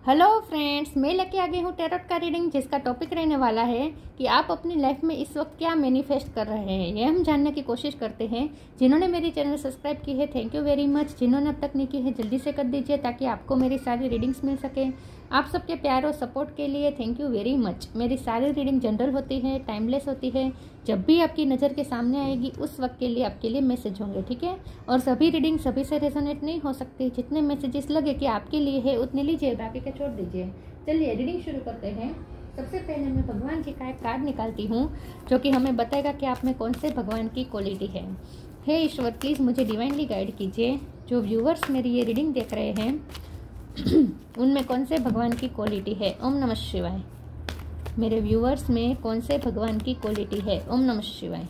Hello friends, मैं लेके आ गई हूँ टैरोट का रीडिंग, जिसका टॉपिक रहने वाला है कि आप अपनी लाइफ में इस वक्त क्या मैनिफेस्ट कर रहे हैं। ये हम जानने की कोशिश करते हैं। जिन्होंने मेरी चैनल सब्सक्राइब की है, थैंक यू वेरी मच। जिन्होंने अब तक नहीं की है, जल्दी से कर दीजिए ताकि आपको मेरी सारी रीडिंग्स मिल सके। आप सबके प्यार और सपोर्ट के लिए थैंक यू वेरी मच। मेरी सारी रीडिंग जनरल होती है, टाइमलेस होती है। जब भी आपकी नज़र के सामने आएगी उस वक्त के लिए आपके लिए मैसेज होंगे, ठीक है। और सभी रीडिंग सभी से रेजोनेट नहीं हो सकती। जितने मैसेजेस लगे कि आपके लिए है उतने लीजिए, बाकी के छोड़ दीजिए। चलिए रीडिंग शुरू करते हैं। सबसे पहले मैं भगवान जी का एक कार्ड निकालती हूँ जो कि हमें बताएगा कि आप में कौन से भगवान की क्वालिटी है। हे ईश्वर, प्लीज़ मुझे डिवाइनली गाइड कीजिए। जो व्यूवर्स मेरी ये रीडिंग देख रहे हैं उनमें कौन से भगवान की क्वालिटी है। ओम नमः शिवाय। मेरे व्यूवर्स में कौन से भगवान की क्वालिटी है। ओम नमः शिवाय।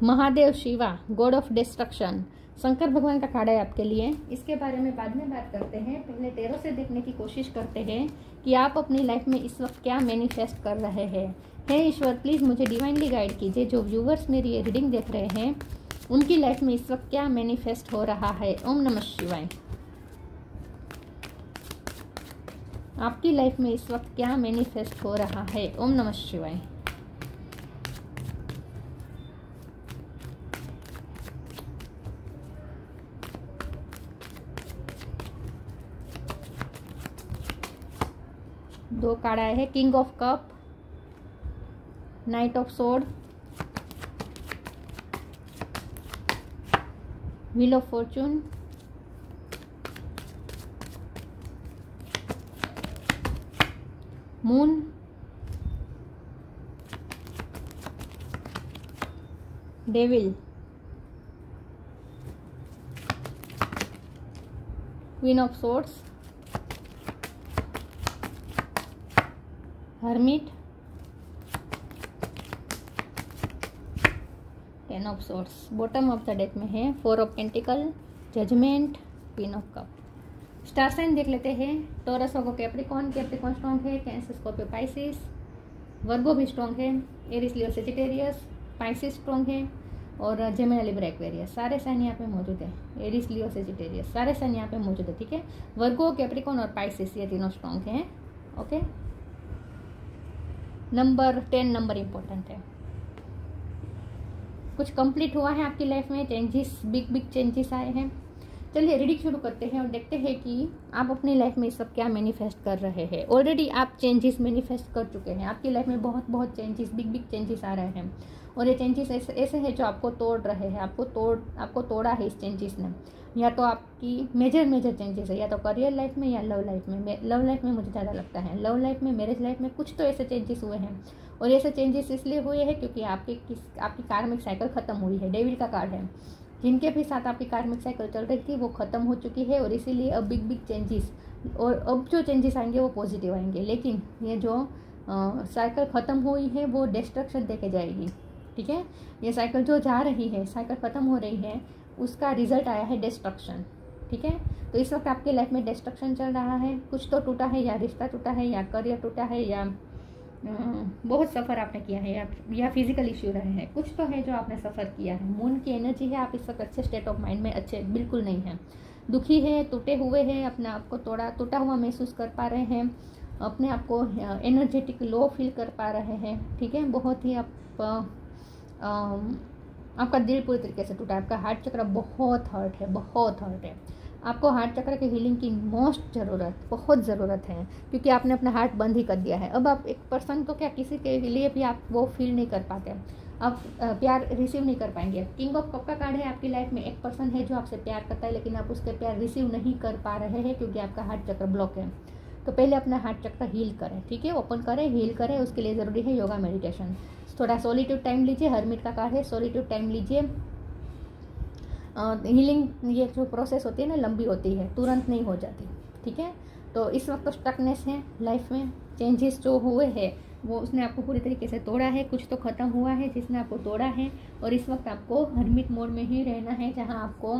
Mahadev Shiva, God of destruction, Shankar भगवान का कार्ड है आपके लिए। इसके बारे में बाद में बात करते हैं। पहले टैरो से देखने की कोशिश करते हैं कि आप अपनी लाइफ में इस वक्त क्या मैनिफेस्ट कर रहे हैं। हे ईश्वर, प्लीज़ मुझे डिवाइनली गाइड कीजिए। जो व्यूवर्स मेरी ये रीडिंग देख रहे हैं उनकी लाइफ में इस वक्त क्या मैनिफेस्ट हो रहा है। ओम नमः शिवाय। आपकी लाइफ में इस वक्त क्या मैनिफेस्ट हो रहा है। ओम नमः शिवाय। दो कार्ड आए हैं, king of cup, knight of sword, wheel of fortune, moon, devil, queen of swords, hermit, ten of swords. Bottom of the deck में है four of pentacle, judgement, queen of cup. Star sign देख लेते हैं। Taurus होगा Capricorn, Capricorn strong है। Cancer, Scorpio, Pisces, Virgo भी strong है। Aries, Leo, Sagittarius, Pisces strong है। और जेमिनी, लिब्रा, एक्वेरियस, सारे साइन यहाँ पे मौजूद है। एरिस, लियो, सेजिटेरियस, सारे साइन यहाँ पे मौजूद है, ठीक है। वर्गो, कैप्रिकॉन और पाइसिस ये तीनों स्ट्रॉन्ग हैं। ओके, नंबर 10 नंबर इम्पोर्टेंट है। कुछ कंप्लीट हुआ है आपकी लाइफ में, चेंजेस, बिग चेंजेस आए हैं। चलिए रीडिंग शुरू करते हैं और देखते हैं कि आप अपनी लाइफ में इस सब क्या मैनिफेस्ट कर रहे हैं। ऑलरेडी आप चेंजेस मैनिफेस्ट कर चुके हैं। आपकी लाइफ में बहुत चेंजेस, बिग चेंजेस आ रहे हैं। और ये चेंजेस ऐसे हैं जो आपको तोड़ रहे हैं। आपको तोड़ा है इस चेंजेस ने। या तो आपकी मेजर चेंजेस है, या तो करियर लाइफ में या लव लाइफ में। लव लाइफ में मुझे ज़्यादा लगता है, लव लाइफ में, मैरिज लाइफ में कुछ तो ऐसे चेंजेस हुए हैं। और ऐसे चेंजेस इसलिए हुए हैं क्योंकि आपकी कार्मिक साइकिल ख़त्म हुई है। डेविल का कार्ड है। जिनके भी साथ आपकी कार्मिक साइकिल चल रही थी वो ख़त्म हो चुकी है। और इसीलिए अब बिग चेंजेस, और अब जो चेंजेस आएंगे वो पॉजिटिव आएंगे। लेकिन ये जो साइकिल ख़त्म हुई है वो डिस्ट्रक्शन देके जाएगी, ठीक है। ये साइकिल जो जा रही है, साइकिल ख़त्म हो रही है, उसका रिजल्ट आया है डिस्ट्रक्शन, ठीक है। तो इस वक्त आपकी लाइफ में डिस्ट्रक्शन चल रहा है। कुछ तो टूटा है, या रिश्ता टूटा है, या करियर टूटा है, या बहुत सफ़र आपने किया है, या फिजिकल इश्यू रहे हैं। कुछ तो है जो आपने सफ़र किया है। मून की एनर्जी है। आप इस वक्त अच्छे स्टेट ऑफ माइंड में अच्छे बिल्कुल नहीं हैं। दुखी है, टूटे हुए हैं, अपने आप को टूटा हुआ महसूस कर पा रहे हैं। अपने आप को एनर्जेटिक लो फील कर पा रहे हैं, ठीक है। बहुत ही आपका दिल पूरी तरीके से टूटा है। आपका हार्ट चक्र बहुत हर्ट है। आपको हार्ट चक्र की हीलिंग की बहुत ज़रूरत है, क्योंकि आपने अपना हार्ट बंद ही कर दिया है। अब आप एक पर्सन को क्या, किसी के लिए भी आप वो फील नहीं कर पाते, आप प्यार रिसीव नहीं कर पाएंगे। किंग ऑफ कप का कार्ड है। आपकी लाइफ में एक पर्सन है जो आपसे प्यार करता है, लेकिन आप उसके प्यार रिसीव नहीं कर पा रहे हैं क्योंकि आपका हार्ट चक्र ब्लॉक है। तो पहले अपना हार्ट चक्र हील करें, ठीक है। ओपन करें, हील करें। उसके लिए ज़रूरी है योगा, मेडिटेशन। थोड़ा सॉलिट्यूड टाइम लीजिए। हर्मिट का कार्ड है, सॉलिट्यूड टाइम लीजिए। हीलिंग ये जो प्रोसेस होती है ना, लंबी होती है, तुरंत नहीं हो जाती, ठीक है। तो इस वक्त तो स्टकनेस है लाइफ में, चेंजेस जो हुए हैं वो उसने आपको पूरी तरीके से तोड़ा है, कुछ तो ख़त्म हुआ है जिसने आपको तोड़ा है। और इस वक्त आपको हर्मिट मोड में ही रहना है, जहां आपको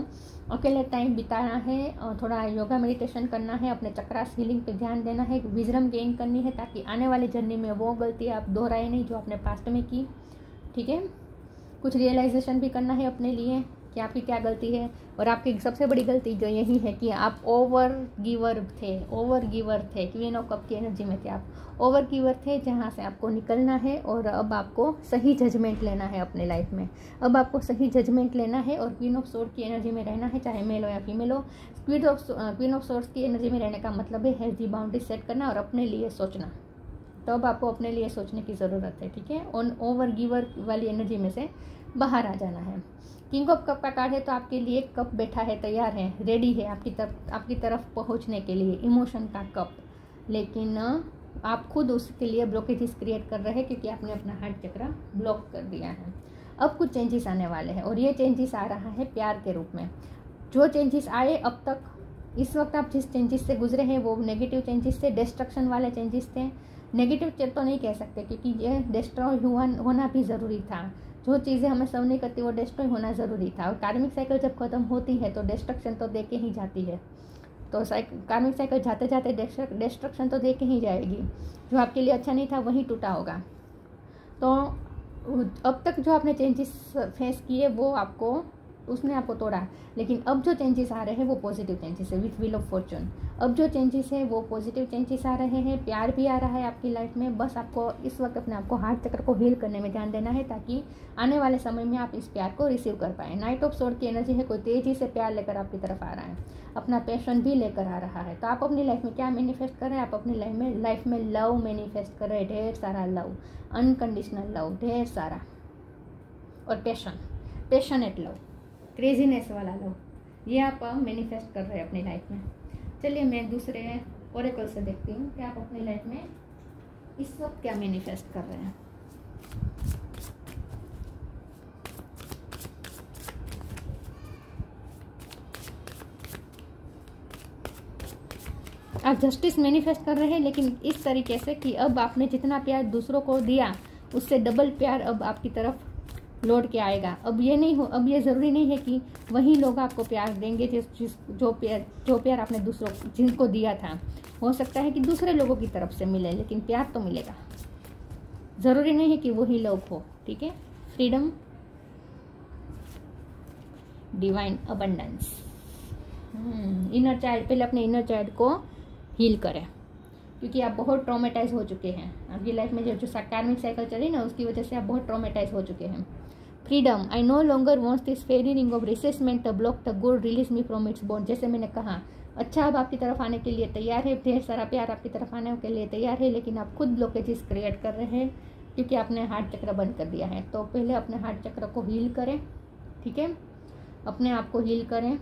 अकेले टाइम बिताना है और थोड़ा योगा मेडिटेशन करना है, अपने चक्रास हीलिंग पे ध्यान देना है, विजडम गेन करनी है, ताकि आने वाली जर्नी में वो गलती आप दोहराए नहीं जो आपने पास्ट में की। ठीक है, कुछ रियलाइजेशन भी करना है अपने लिए कि आपकी क्या गलती है। और आपकी सबसे बड़ी गलती जो यही है कि आप ओवर गिवर थे, क्वीन ऑफ कप की एनर्जी में थे आप, ओवर गिवर थे, जहाँ से आपको निकलना है। और अब आपको सही जजमेंट लेना है अपने लाइफ में, अब आपको सही जजमेंट लेना है और क्वीन ऑफ सोर्ड की एनर्जी में रहना है, चाहे मेल हो या फीमेल हो। क्वीन ऑफ सोर्ड्स की एनर्जी में रहने का मतलब है हेल्दी बाउंड्री सेट करना और अपने लिए सोचना। तो अब आपको अपने लिए सोचने की ज़रूरत है। ठीक है, ऑन ओवर गिवर वाली एनर्जी में से बाहर आ जाना है। किंग ऑफ कप का कार्ड है, तो आपके लिए कप बैठा है, तैयार है, रेडी है आपकी तरफ पहुंचने के लिए, इमोशन का कप। लेकिन आप खुद उसके लिए ब्लॉकेजेस क्रिएट कर रहे हैं क्योंकि आपने अपना हार्ट चक्र ब्लॉक कर दिया है। अब कुछ चेंजेस आने वाले हैं और ये चेंजेस आ रहा है प्यार के रूप में। जो चेंजेस आए अब तक, इस वक्त आप जिस चेंजेस से गुजरे हैं वो नेगेटिव चेंजेस थे, डिस्ट्रक्शन वाले चेंजेस थे। नेगेटिव तो नहीं कह सकते क्योंकि ये डिस्ट्रॉय होना भी ज़रूरी था। जो चीज़ें हमें सर्व नहीं करती वो डिस्ट्रॉय होना ज़रूरी था। और कार्मिक साइकिल जब खत्म होती है तो डिस्ट्रक्शन तो दे के ही जाती है। तो कार्मिक साइकिल जाते जाते डिस्ट्रक्शन तो दे के ही जाएगी। जो आपके लिए अच्छा नहीं था वही टूटा होगा। तो अब तक जो आपने चेंजेस फेस किए वो उसने आपको तोड़ा, लेकिन अब जो चेंजेस आ रहे हैं वो पॉजिटिव चेंजेस है विथ व्हील ऑफ फॉर्चून। अब जो चेंजेस है वो पॉजिटिव चेंजेस आ रहे हैं, प्यार भी आ रहा है आपकी लाइफ में। बस आपको इस वक्त अपने आपको हार्ट चक्र को हील करने में ध्यान देना है ताकि आने वाले समय में आप इस प्यार को रिसीव कर पाए। नाइट ऑफ सोर्ड की एनर्जी है, कोई तेजी से प्यार लेकर आपकी तरफ आ रहा है, अपना पैशन भी लेकर आ रहा है। तो आप अपनी लाइफ में क्या मैनिफेस्ट कर रहे हैं? आप अपनी लाइफ में लव मैनिफेस्ट कर रहे हैं, ढेर सारा लव, अनकंडीशनल लव, ढेर सारा, और पैशनेट लव, क्रेजीनेस वाला लव, ये आप मैनिफेस्ट कर रहे हैं अपनी लाइफ में। चलिए मैं दूसरे ओरेकल से देखती हूँ कि आप अपनी लाइफ में इस वक्त क्या मैनिफेस्ट कर रहे हैं। आप जस्टिस मैनिफेस्ट कर रहे हैं, लेकिन इस तरीके से कि अब आपने जितना प्यार दूसरों को दिया उससे डबल प्यार अब आपकी तरफ लौट के आएगा। अब ये ज़रूरी नहीं है कि वही लोग आपको प्यार देंगे जो प्यार आपने दूसरों जिनको दिया था। हो सकता है कि दूसरे लोगों की तरफ से मिले, लेकिन प्यार तो मिलेगा। ज़रूरी नहीं है कि वही लोग हो। ठीक है, freedom, divine abundance, inner child, पहले अपने इनर चाइल्ड को हील करें क्योंकि आप बहुत ट्रॉमेटाइज हो चुके हैं। आपकी लाइफ में जो कार्मिक साइकिल चली ना उसकी वजह से आप बहुत ट्रॉमेटाइज हो चुके हैं। Freedom, I no longer wants this fairy ring of resentment the block the good release me from its bond. जैसे मैंने कहा, अच्छा अब आपकी तरफ आने के लिए तैयार है, ढेर सारा प्यार आपकी तरफ आने के लिए तैयार है, लेकिन आप खुद ब्लॉकेजेस क्रिएट कर रहे हैं क्योंकि आपने हार्ट चक्र बंद कर दिया है। तो पहले अपने हार्ट चक्र को हील करें। ठीक है, अपने आप को हील करें,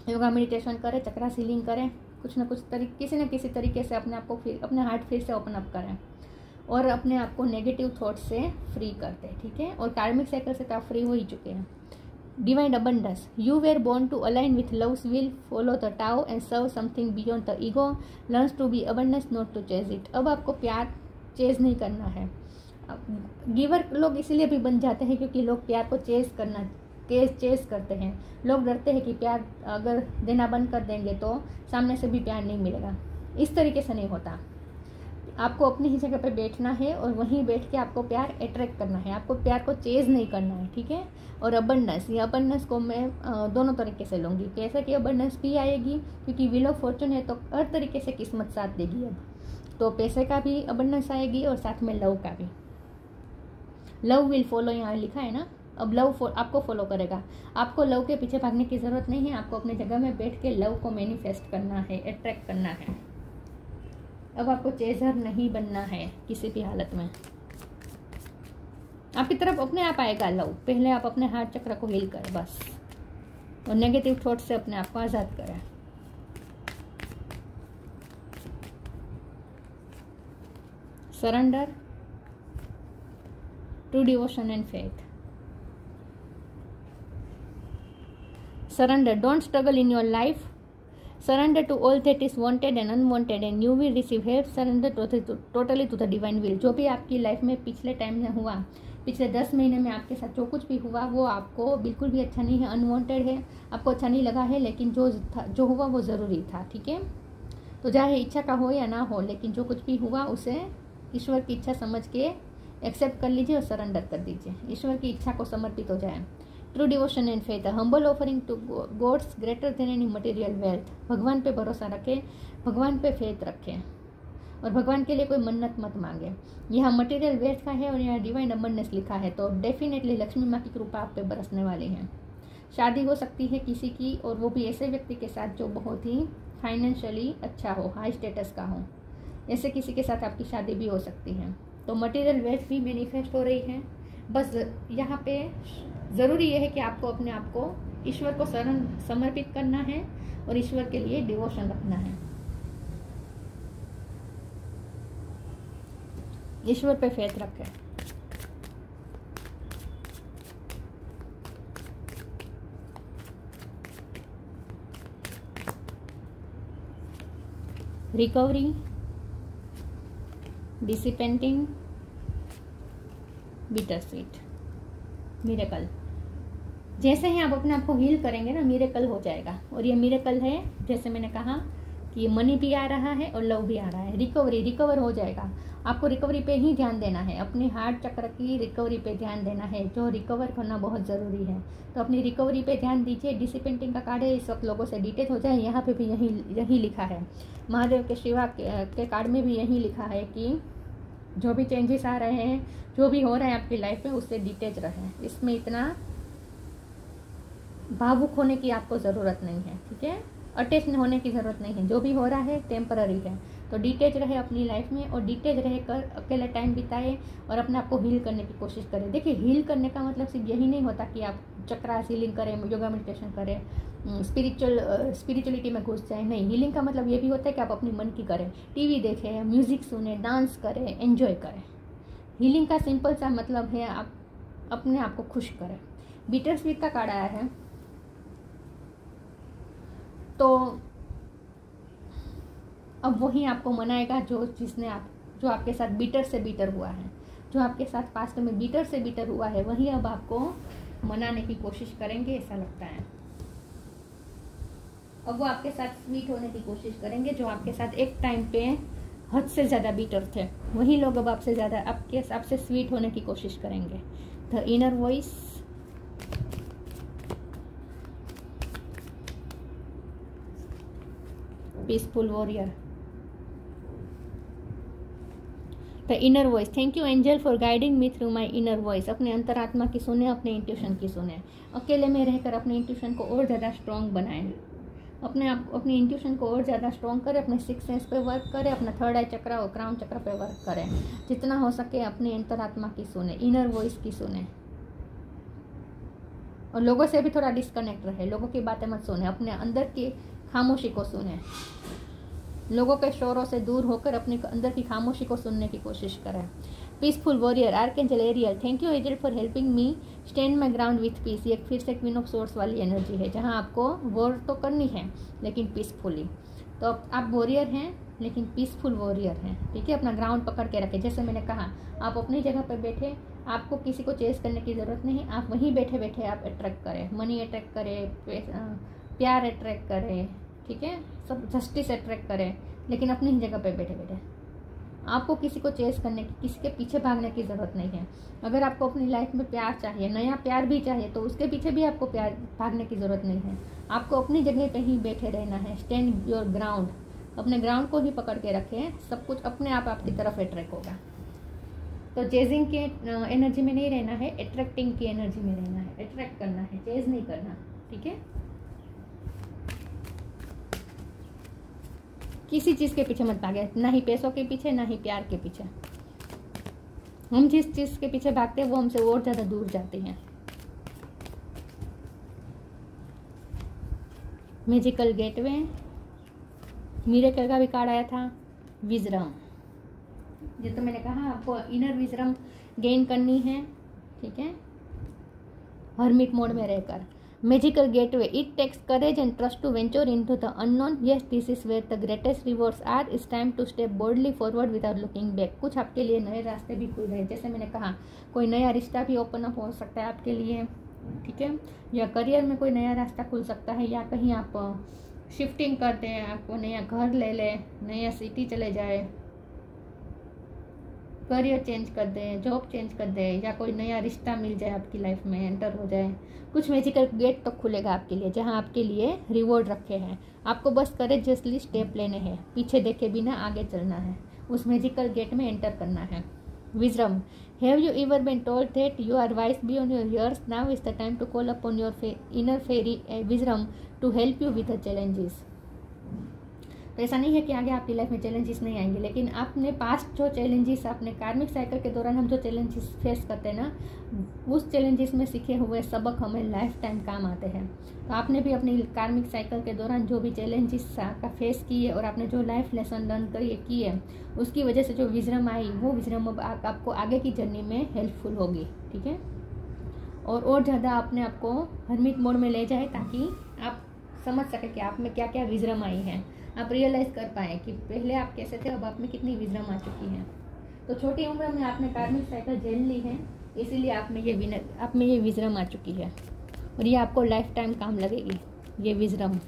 योगा मेडिटेशन करें, चक्रा सीलिंग करें, किसी न किसी तरीके से अपने आप को अपने हार्ट फिर से ओपन अप करें और अपने आप को नेगेटिव थॉट से फ्री कर दें। ठीक है, और कार्मिक साइकिल से तो आप फ्री हो ही चुके हैं। Divine abundance, you were born to align with love's will, follow the Tao and serve something beyond the ego, learns to be abundance not to chase it. अब आपको प्यार चेज नहीं करना है। गिवर लोग इसीलिए भी बन जाते हैं क्योंकि लोग प्यार को चेज करते हैं। लोग डरते हैं कि प्यार अगर देना बंद कर देंगे तो सामने से भी प्यार नहीं मिलेगा। इस तरीके से नहीं होता। आपको अपनी ही जगह पे बैठना है और वहीं बैठ के आपको प्यार अट्रैक्ट करना है, आपको प्यार को चेज नहीं करना है। ठीक है, और अबंडेंस, ये अबंडेंस को मैं दोनों तरीके से लूँगी। कैसे कि अबंडेंस भी आएगी क्योंकि व्हील ऑफ फॉर्चून है तो हर तरीके से किस्मत साथ देगी। अब तो पैसे का भी अबंडेंस आएगी और साथ में लव का भी। लव विल फॉलो यहाँ लिखा है ना, अब लव आपको फॉलो करेगा। आपको लव के पीछे भागने की ज़रूरत नहीं है, आपको अपनी जगह में बैठ के लव को मैनिफेस्ट करना है, अट्रैक्ट करना है। अब आपको चेजर नहीं बनना है किसी भी हालत में। आपकी तरफ अपने आप आएगा लव। पहले आप अपने हार्ट चक्र को हील करें बस, और नेगेटिव थॉट से अपने आप को आज़ाद करें। Surrender to devotion and faith. Surrender. Don't struggle in your life. Surrender to all that is wanted and unwanted and you will receive help. Surrender totally to the divine will. जो भी आपकी life में पिछले time में हुआ, पिछले 10 महीने में आपके साथ जो कुछ भी हुआ वो आपको बिल्कुल भी अच्छा नहीं है, अनवांटेड है, आपको अच्छा नहीं लगा है, लेकिन जो हुआ वो ज़रूरी था। ठीक है, तो चाहे इच्छा का हो या ना हो, लेकिन जो कुछ भी हुआ उसे ईश्वर की इच्छा समझ के एक्सेप्ट कर लीजिए और सरेंडर कर दीजिए। ईश्वर की इच्छा को समर्पित हो जाए। True devotion and faith, humble offering to god's greater than any material wealth. भगवान पे भरोसा रखें, भगवान पे फेथ रखें और भगवान के लिए कोई मन्नत मत मांगे। यहाँ मटेरियल वेल्थ का है और यहाँ डिवाइन अबंडेंस लिखा है, तो डेफिनेटली लक्ष्मी माँ की कृपा आप पे बरसने वाली है। शादी हो सकती है किसी की, और वो भी ऐसे व्यक्ति के साथ जो बहुत ही फाइनेंशियली अच्छा हो, हाई स्टेटस का हो। ऐसे किसी के साथ आपकी शादी भी हो सकती है। तो मटेरियल वेल्थ भी मैनिफेस्ट हो रही है। बस यहाँ पे ज़रूरी यह है कि आपको अपने आप को ईश्वर को समर्पित करना है और ईश्वर के लिए डिवोशन रखना है। ईश्वर पे फेथ रखें। Recovery, dissipating, bitter sweet, miracle. जैसे ही आप अपने आप को हील करेंगे ना, मिरेकल हो जाएगा। और ये मिरेकल है, जैसे मैंने कहा कि मनी भी आ रहा है और लव भी आ रहा है। रिकवर हो जाएगा। आपको रिकवरी पे ही ध्यान देना है, अपनी हार्ट चक्र की रिकवरी पे ध्यान देना है, जो रिकवर करना बहुत ज़रूरी है। तो अपनी रिकवरी पे ध्यान दीजिए। डिसिपेंटिंग का कार्ड है, इस वक्त लोगों से डिटेच हो जाए। यहाँ पे भी यही लिखा है, महादेव के शिवा के कार्ड में भी यही लिखा है कि जो भी चेंजेस आ रहे हैं, जो भी हो रहा है आपकी लाइफ में, उससे डिटेच रहें। इसमें इतना भावुक होने की आपको ज़रूरत नहीं है। ठीक है, अटैच होने की ज़रूरत नहीं है। जो भी हो रहा है टेम्पररी है, तो डिटेच रहे अपनी लाइफ में और डिटेच रह कर अकेले टाइम बिताए और अपने आप को हील करने की कोशिश करें। देखिए, हील करने का मतलब सिर्फ यही नहीं होता कि आप चक्रास हीलिंग करें, योगा मेडिटेशन करें, स्पिरिचुअलिटी में घुस जाए। नहीं, हीलिंग का मतलब ये भी होता है कि आप अपने मन की करें, टीवी देखें, म्यूजिक सुने, डांस करें, एंजॉय करें। हीलिंग का सिंपल सा मतलब है आप अपने आप को खुश करें। बिटर स्वीट का कार्ड आया है, तो अब वही आपको मनाएगा जो आपके साथ बिटर से बिटर हुआ है, जो आपके साथ पास्ट में बिटर से बिटर हुआ है, वही अब आपको मनाने की कोशिश करेंगे, ऐसा लगता है। अब वो आपके साथ स्वीट होने की कोशिश करेंगे। जो आपके साथ एक टाइम पे हद से ज़्यादा बिटर थे, वही लोग अब आपसे स्वीट होने की कोशिश करेंगे। The inner voice, peaceful warrior, the inner voice. Thank you angel for guiding me through my inner voice. अपने अंतरात्मा की सुने, अपने इंट्यूशन की सुने। अकेले में रहकर अपने इंट्यूशन को और ज़्यादा स्ट्रॉन्ग बनाएं। अपनी इंट्यूशन को और ज़्यादा स्ट्रॉन्ग करें, अपने सिक्स सेंस पे वर्क करें, अपना थर्ड आई चक्र और क्राउन चक्र पे वर्क करें। जितना हो सके अपनी अंतरात्मा की सुने, इनर वॉइस की सुने। और लोगों से भी थोड़ा डिस्कनेक्ट रहे, लोगों की बातें मत सुने, अपने अंदर की खामोशी को सुने। लोगों के शोरों से दूर होकर अपने अंदर की खामोशी को सुनने की कोशिश करें। Peaceful warrior, archangel Ariel. Thank you angel for helping me stand my ground with peace. ये फिर से क्वीन ऑफ सोर्स वाली एनर्जी है, जहां आपको वॉर तो करनी है लेकिन पीसफुली। तो आप वॉरियर हैं लेकिन पीसफुल वॉरियर हैं। ठीक है, अपना ग्राउंड पकड़ के रखें। जैसे मैंने कहा, आप अपनी जगह पर बैठे, आपको किसी को चेस करने की ज़रूरत नहीं। आप वहीं बैठे बैठे आप अट्रैक्ट करें, मनी अट्रैक्ट करें, प्यार अट्रैक्ट करें, ठीक है, सब जस्टिस अट्रैक्ट करें, लेकिन अपनी ही जगह पे बैठे बैठे। आपको किसी को चेस करने की, किसी के पीछे भागने की ज़रूरत नहीं है। अगर आपको अपनी लाइफ में प्यार चाहिए, नया प्यार भी चाहिए, तो उसके पीछे भी आपको भागने की ज़रूरत नहीं है। आपको अपनी जगह पे ही बैठे रहना है। स्टैंड योर ग्राउंड, अपने ग्राउंड को ही पकड़ के रखें, सब कुछ अपने आप आपकी तरफ अट्रैक्ट होगा। तो चेजिंग के एनर्जी में नहीं रहना है, अट्रैक्टिंग की एनर्जी में रहना है। अट्रैक्ट करना है, चेज नहीं करना। ठीक है, किसी चीज़ के पीछे मत भागे, ना ही पैसों के पीछे, ना ही प्यार के पीछे। हम जिस चीज़ के पीछे भागते हैं वो हमसे और ज़्यादा दूर जाती हैं। मैजिकल गेटवे, मिरेकल का भी कार्ड आया था। विजडम, ये तो मैंने कहा आपको इनर विजडम गेन करनी है। ठीक है, हर्मिट मोड में रहकर। Magical gateway. It takes courage and trust to venture into the unknown. Yes, this is where the greatest rewards are. It's time to step boldly forward without looking back. कुछ आपके लिए नए रास्ते भी खुल रहे हैं, जैसे मैंने कहा कोई नया रिश्ता भी ओपन अप हो सकता है आपके लिए, ठीक है, या करियर में कोई नया रास्ता खुल सकता है, या कहीं आप शिफ्टिंग करते हैं, आपको नया घर ले ले, नया सिटी चले जाए, करियर चेंज कर दें, जॉब चेंज कर दें, या कोई नया रिश्ता मिल जाए आपकी लाइफ में, एंटर हो जाए। कुछ मैजिकल गेट तो खुलेगा आपके लिए जहां आपके लिए रिवॉर्ड रखे हैं। आपको बस करेजियसली स्टेप लेने हैं, पीछे देखे बिना आगे चलना है, उस मैजिकल गेट में एंटर करना है। Wisdom. Have you ever been told that you are wise beyond your years? Now is the time to call upon your inner fairy wisdom to help you with the challenges. तो ऐसा नहीं है कि आगे आपकी life में challenges नहीं आएंगे, लेकिन आपने पास्ट जो चैलेंजेस, आपने कार्मिक साइकिल के दौरान हम जो चैलेंजेस फेस करते हैं ना, उस चैलेंजेस में सीखे हुए सबक हमें लाइफ टाइम काम आते हैं। तो आपने भी अपनी कार्मिक साइकिल के दौरान जो भी चैलेंजेस का फेस किए और आपने जो लाइफ लेसन लर्न किए, उसकी वजह से जो विजडम आई, वो विजडम अब आपको आगे की जर्नी में हेल्पफुल होगी, ठीक है। और ज़्यादा अपने आप को हर्मिट मोड में ले जाए ताकि आप समझ सके कि आप में क्या क्या विजडम आई है, आप रियलाइज़ कर पाएँ कि पहले आप कैसे थे, अब आप में कितनी विजडम आ चुकी है। तो छोटी उम्र में आपने कार्मिक साइकिल झेल ली है, इसीलिए आप में ये विजडम आ चुकी है, और ये आपको लाइफ टाइम काम लगेगी, ये wisdom.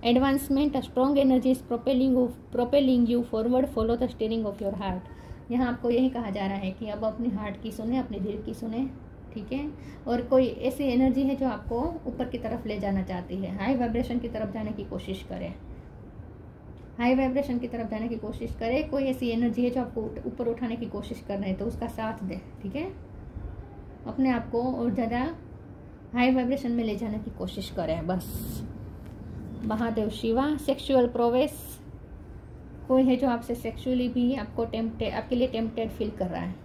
Advancement. A strong energy is propelling you forward. Follow the steering of your heart. यहाँ आपको यही कहा जा रहा है कि अब अपनी हार्ट की सुने, अपने दिल की सुने, ठीक है। और कोई ऐसी एनर्जी है जो आपको ऊपर की तरफ ले जाना चाहती है, हाई वाइब्रेशन की तरफ जाने की कोशिश करें, हाई वाइब्रेशन की तरफ जाने की कोशिश करें। कोई ऐसी एनर्जी है जो आपको ऊपर उठाने की कोशिश कर रहे हैं, तो उसका साथ दें, ठीक है। अपने आप को और ज़्यादा हाई वाइब्रेशन में ले जाने की कोशिश करें, बस। महादेव शिवा. Sexual prowess. कोई है जो आपसे सेक्सुअली भी आपके लिए टेम्पटेड फील कर रहा है।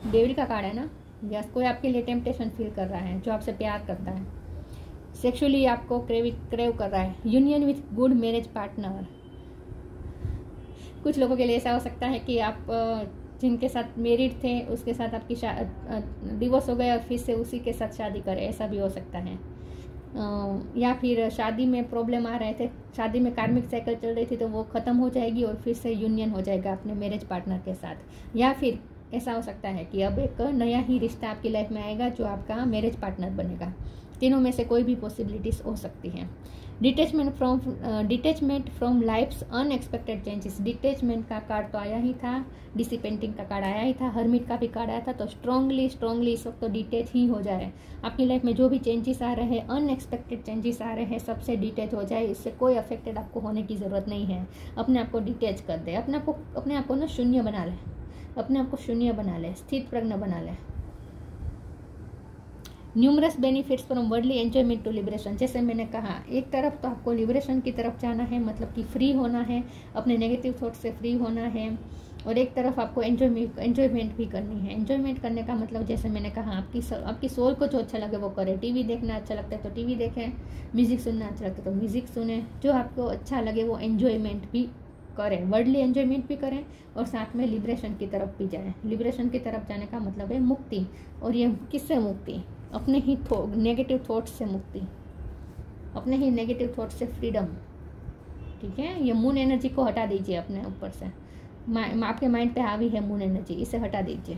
डेविल का कार्ड है ना, यस, कोई आपके लिए टेम्पटेशन फील कर रहा है, जो आपसे प्यार करता है, सेक्सुअली आपको क्रेव कर रहा है। Union with good marriage partner. कुछ लोगों के लिए ऐसा हो सकता है कि आप जिनके साथ मैरिड थे उसके साथ आपकी डिवोर्स हो गया और फिर से उसी के साथ शादी करें, ऐसा भी हो सकता है। या फिर शादी में प्रॉब्लम आ रहे थे, शादी में कार्मिक साइकिल चल रही थी, तो वो ख़त्म हो जाएगी और फिर से यूनियन हो जाएगा अपने मैरिज पार्टनर के साथ। या फिर ऐसा हो सकता है कि अब एक नया ही रिश्ता आपकी लाइफ में आएगा जो आपका मैरिज पार्टनर बनेगा। तीनों में से कोई भी पॉसिबिलिटीज हो सकती हैं। Detachment from life's unexpected changes. Detachment का कार्ड तो आया ही था, डिसिपेंटिंग का कार्ड आया ही था, हर्मिट का भी कार्ड आया था। तो स्ट्रांगली इस वक्त तो डिटैच ही हो जाए। आपकी लाइफ में जो भी चेंजेस आ रहे हैं, अनएक्सपेक्टेड चेंजेस आ रहे हैं, सबसे डिटैच हो जाए। इससे कोई अफेक्टेड आपको होने की ज़रूरत नहीं है। अपने आप को डिटैच कर दे, अपने आप को ना शून्य बना ले, अपने आप को शून्य बना ले, स्थित प्रज्ञ बना ले। Numerous benefits from worldly enjoyment to liberation. जैसे मैंने कहा, एक तरफ तो आपको लिबरेशन की तरफ जाना है, मतलब कि फ्री होना है, अपने नेगेटिव थॉट से फ्री होना है, और एक तरफ आपको एंजॉयमेंट भी करनी है। एंजॉयमेंट करने का मतलब जैसे मैंने कहा, आपकी सोल को जो अच्छा लगे वो करें। टीवी देखना अच्छा लगता है तो टीवी देखें, म्यूजिक सुनना अच्छा लगता है तो म्यूजिक सुने, जो आपको अच्छा लगे वो एंजॉयमेंट भी करें, वर्ल्डली एंजॉयमेंट भी करें, और साथ में लिबरेशन की तरफ भी जाएं। लिबरेशन की तरफ जाने का मतलब है मुक्ति। और ये किससे मुक्ति? अपने ही नेगेटिव थॉट्स से मुक्ति, अपने ही नेगेटिव थॉट से फ्रीडम, ठीक है। ये मून एनर्जी को हटा दीजिए अपने ऊपर से। आपके माइंड पे हावी है मून एनर्जी, इसे हटा दीजिए,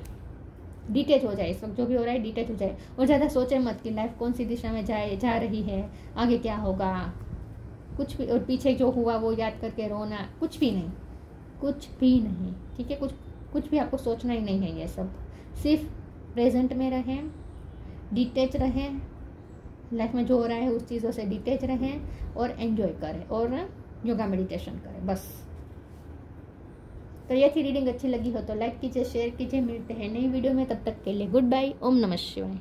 डिटेच हो जाए। इस वक्त जो भी हो रहा है डिटेच हो जाए, और ज़्यादा सोचे मत कि लाइफ कौन सी दिशा में जा रही है, आगे क्या होगा, कुछ भी, और पीछे जो हुआ वो याद करके रोना, कुछ भी नहीं, कुछ भी नहीं, ठीक है। कुछ भी आपको सोचना ही नहीं है। ये सब सिर्फ प्रेजेंट में रहें, डिटेच रहें, लाइफ में जो हो रहा है उस चीज़ों से डिटेच रहें, और एंजॉय करें, और योगा मेडिटेशन करें, बस। तो ये थी रीडिंग। अच्छी लगी हो तो लाइक कीजिए, शेयर कीजिए। मिलते हैं नई वीडियो में, तब तक के लिए गुड बाय। ओम नमः शिवाय।